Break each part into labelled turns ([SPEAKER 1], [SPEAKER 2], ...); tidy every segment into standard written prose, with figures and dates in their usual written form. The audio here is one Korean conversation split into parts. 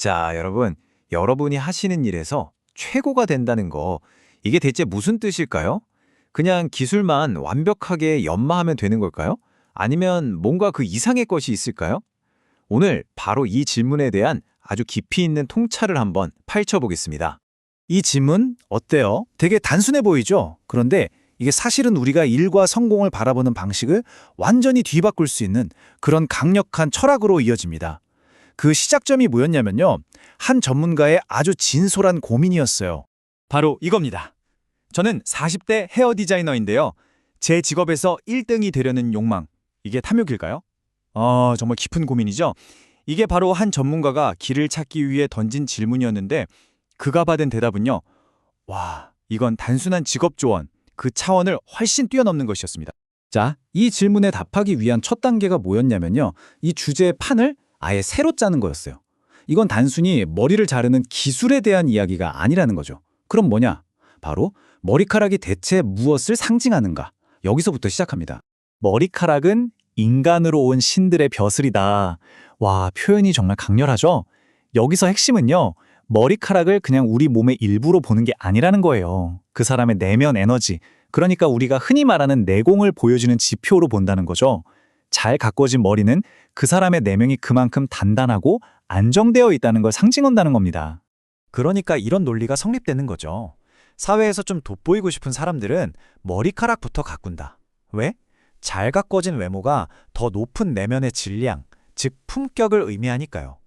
[SPEAKER 1] 자, 여러분이 하시는 일에서 최고가 된다는 거, 이게 대체 무슨 뜻일까요? 그냥 기술만 완벽하게 연마하면 되는 걸까요? 아니면 뭔가 그 이상의 것이 있을까요? 오늘 바로 이 질문에 대한 아주 깊이 있는 통찰을 한번 파헤쳐보겠습니다.
[SPEAKER 2] 이 질문 어때요? 되게 단순해 보이죠? 그런데 이게 사실은 우리가 일과 성공을 바라보는 방식을 완전히 뒤바꿀 수 있는 그런 강력한 철학으로 이어집니다. 그 시작점이 뭐였냐면요. 한 전문가의 아주 진솔한 고민이었어요.
[SPEAKER 3] 바로 이겁니다. 저는 40대 헤어 디자이너인데요. 제 직업에서 1등이 되려는 욕망, 이게 탐욕일까요? 정말 깊은 고민이죠. 이게 바로 한 전문가가 길을 찾기 위해 던진 질문이었는데 그가 받은 대답은요. 와, 이건 단순한 직업 조언, 그 차원을 훨씬 뛰어넘는 것이었습니다.
[SPEAKER 2] 자, 이 질문에 답하기 위한 첫 단계가 뭐였냐면요. 이 주제의 판을 아예 새로 짜는 거였어요. 이건 단순히 머리를 자르는 기술에 대한 이야기가 아니라는 거죠. 그럼 뭐냐? 바로 머리카락이 대체 무엇을 상징하는가? 여기서부터 시작합니다. 머리카락은 인간으로 온 신들의 벼슬이다. 와, 표현이 정말 강렬하죠? 여기서 핵심은요. 머리카락을 그냥 우리 몸의 일부로 보는 게 아니라는 거예요. 그 사람의 내면 에너지, 그러니까 우리가 흔히 말하는 내공을 보여주는 지표로 본다는 거죠. 잘 가꿔진 머리는 그 사람의 내면이 그만큼 단단하고 안정되어 있다는 걸 상징한다는 겁니다.
[SPEAKER 3] 그러니까 이런 논리가 성립되는 거죠. 사회에서 좀 돋보이고 싶은 사람들은 머리카락부터 가꾼다. 왜? 잘 가꿔진 외모가 더 높은 내면의 질량, 즉 품격을 의미하니까요.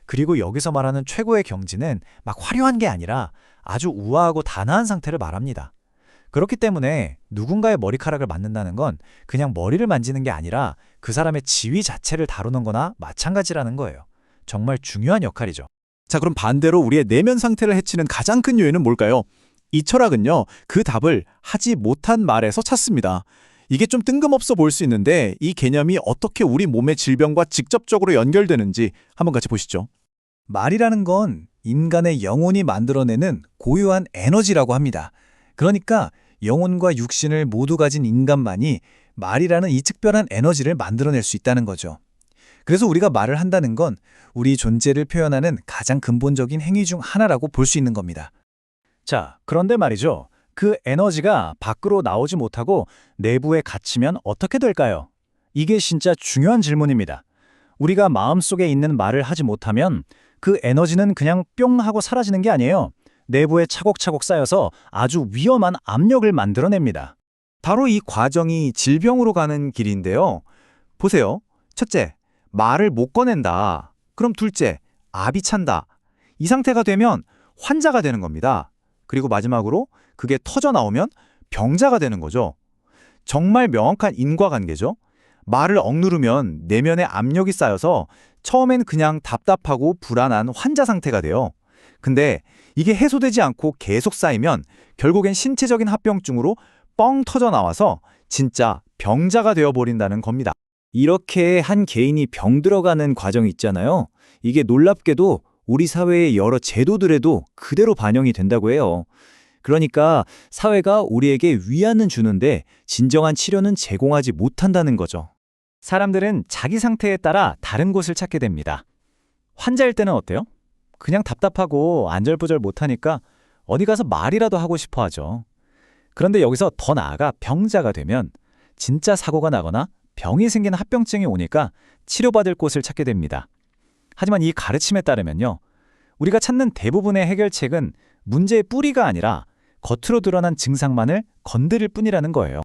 [SPEAKER 3] 그리고 여기서 말하는 최고의 경지는 막 화려한 게 아니라 아주 우아하고 단아한 상태를 말합니다. 그렇기 때문에 누군가의 머리카락을 만든다는 건 그냥 머리를 만지는 게 아니라 그 사람의 지위 자체를 다루는 거나 마찬가지라는 거예요. 정말 중요한 역할이죠.
[SPEAKER 4] 자, 그럼 반대로 우리의 내면 상태를 해치는 가장 큰 요인은 뭘까요? 이 철학은요, 그 답을 하지 못한 말에서 찾습니다. 이게 좀 뜬금없어 보일 수 있는데 이 개념이 어떻게 우리 몸의 질병과 직접적으로 연결되는지 한번 같이 보시죠.
[SPEAKER 2] 말이라는 건 인간의 영혼이 만들어내는 고유한 에너지라고 합니다. 그러니까 영혼과 육신을 모두 가진 인간만이 말이라는 이 특별한 에너지를 만들어낼 수 있다는 거죠. 그래서 우리가 말을 한다는 건 우리 존재를 표현하는 가장 근본적인 행위 중 하나라고 볼 수 있는 겁니다. 자, 그런데 말이죠. 그 에너지가 밖으로 나오지 못하고 내부에 갇히면 어떻게 될까요? 이게 진짜 중요한 질문입니다. 우리가 마음속에 있는 말을 하지 못하면 그 에너지는 그냥 뿅 하고 사라지는 게 아니에요. 내부에 차곡차곡 쌓여서 아주 위험한 압력을 만들어냅니다.
[SPEAKER 1] 바로 이 과정이 질병으로 가는 길인데요. 보세요. 첫째, 말을 못 꺼낸다. 그럼 둘째, 압이 찬다. 이 상태가 되면 환자가 되는 겁니다. 그리고 마지막으로 그게 터져 나오면 병자가 되는 거죠. 정말 명확한 인과관계죠. 말을 억누르면 내면에 압력이 쌓여서 처음엔 그냥 답답하고 불안한 환자 상태가 돼요. 근데 이게 해소되지 않고 계속 쌓이면 결국엔 신체적인 합병증으로 뻥 터져 나와서 진짜 병자가 되어버린다는 겁니다.
[SPEAKER 2] 이렇게 한 개인이 병들어가는 과정이 있잖아요. 이게 놀랍게도 우리 사회의 여러 제도들에도 그대로 반영이 된다고 해요. 그러니까 사회가 우리에게 위안은 주는데 진정한 치료는 제공하지 못한다는 거죠. 사람들은 자기 상태에 따라 다른 곳을 찾게 됩니다. 환자일 때는 어때요? 그냥 답답하고 안절부절 못하니까 어디 가서 말이라도 하고 싶어 하죠. 그런데 여기서 더 나아가 병자가 되면 진짜 사고가 나거나 병이 생긴 합병증이 오니까 치료받을 곳을 찾게 됩니다. 하지만 이 가르침에 따르면요. 우리가 찾는 대부분의 해결책은 문제의 뿌리가 아니라 겉으로 드러난 증상만을 건드릴 뿐이라는 거예요.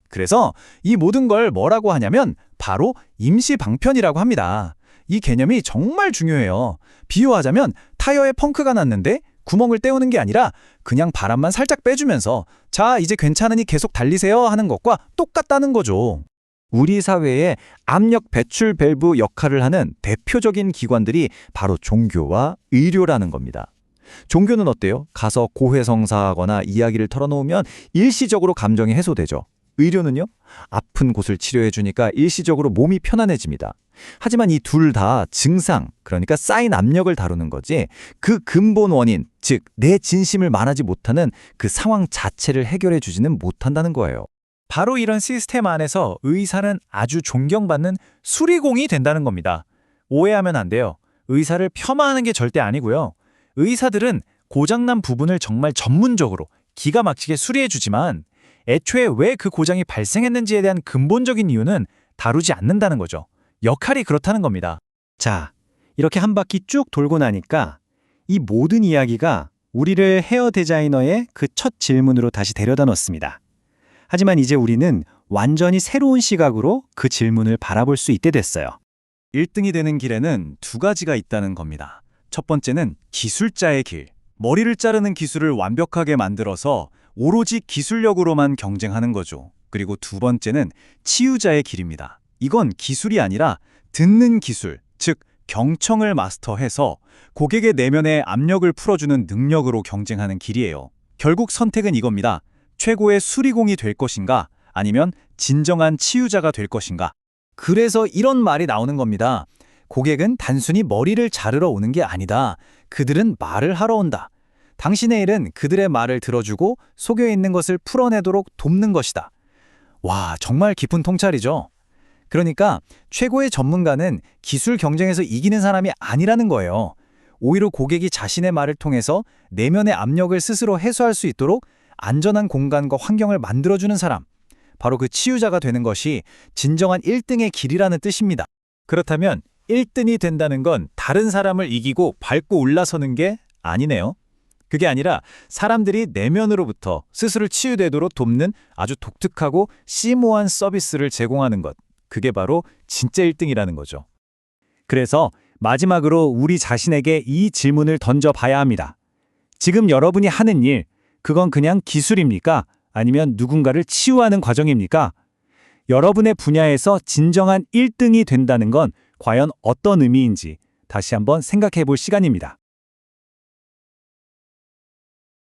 [SPEAKER 2] 그래서 이 모든 걸 뭐라고 하냐면 바로 임시방편이라고 합니다. 이 개념이 정말 중요해요. 비유하자면 타이어에 펑크가 났는데 구멍을 때우는 게 아니라 그냥 바람만 살짝 빼주면서 자, 이제 괜찮으니 계속 달리세요 하는 것과 똑같다는 거죠. 우리 사회의 압력 배출 밸브 역할을 하는 대표적인 기관들이 바로 종교와 의료라는 겁니다. 종교는 어때요? 가서 고해성사하거나 이야기를 털어놓으면 일시적으로 감정이 해소되죠. 의료는요? 아픈 곳을 치료해주니까 일시적으로 몸이 편안해집니다. 하지만 이 둘 다 증상, 그러니까 쌓인 압력을 다루는 거지 그 근본 원인, 즉 내 진심을 말하지 못하는 그 상황 자체를 해결해 주지는 못한다는 거예요. 바로 이런 시스템 안에서 의사는 아주 존경받는 수리공이 된다는 겁니다. 오해하면 안 돼요.
[SPEAKER 3] 의사를 폄하하는 게 절대 아니고요. 의사들은 고장난 부분을 정말 전문적으로 기가 막히게 수리해주지만 애초에 왜 그 고장이 발생했는지에 대한 근본적인 이유는 다루지 않는다는 거죠. 역할이 그렇다는 겁니다.
[SPEAKER 5] 자, 이렇게 한 바퀴 쭉 돌고 나니까 이 모든 이야기가 우리를 헤어 디자이너의 그 첫 질문으로 다시 데려다 놓습니다. 하지만 이제 우리는 완전히 새로운 시각으로 그 질문을 바라볼 수 있게 됐어요.
[SPEAKER 1] 1등이 되는 길에는 두 가지가 있다는 겁니다. 첫 번째는 기술자의 길. 머리를 자르는 기술을 완벽하게 만들어서 오로지 기술력으로만 경쟁하는 거죠. 그리고 두 번째는 치유자의 길입니다. 이건 기술이 아니라 듣는 기술, 즉 경청을 마스터해서 고객의 내면의 압력을 풀어주는 능력으로 경쟁하는 길이에요. 결국 선택은 이겁니다. 최고의 수리공이 될 것인가, 아니면 진정한 치유자가 될 것인가.
[SPEAKER 3] 그래서 이런 말이 나오는 겁니다. 고객은 단순히 머리를 자르러 오는 게 아니다. 그들은 말을 하러 온다. 당신의 일은 그들의 말을 들어주고 속여 있는 것을 풀어내도록 돕는 것이다. 와, 정말 깊은 통찰이죠. 그러니까 최고의 전문가는 기술 경쟁에서 이기는 사람이 아니라는 거예요. 오히려 고객이 자신의 말을 통해서 내면의 압력을 스스로 해소할 수 있도록 안전한 공간과 환경을 만들어주는 사람. 바로 그 치유자가 되는 것이 진정한 1등의 길이라는 뜻입니다.
[SPEAKER 2] 그렇다면 1등이 된다는 건 다른 사람을 이기고 밟고 올라서는 게 아니네요. 그게 아니라 사람들이 내면으로부터 스스로 치유되도록 돕는 아주 독특하고 심오한 서비스를 제공하는 것. 그게 바로 진짜 1등이라는 거죠. 그래서 마지막으로 우리 자신에게 이 질문을 던져봐야 합니다. 지금 여러분이 하는 일, 그건 그냥 기술입니까? 아니면 누군가를 치유하는 과정입니까? 여러분의 분야에서 진정한 1등이 된다는 건 과연 어떤 의미인지 다시 한번 생각해 볼 시간입니다.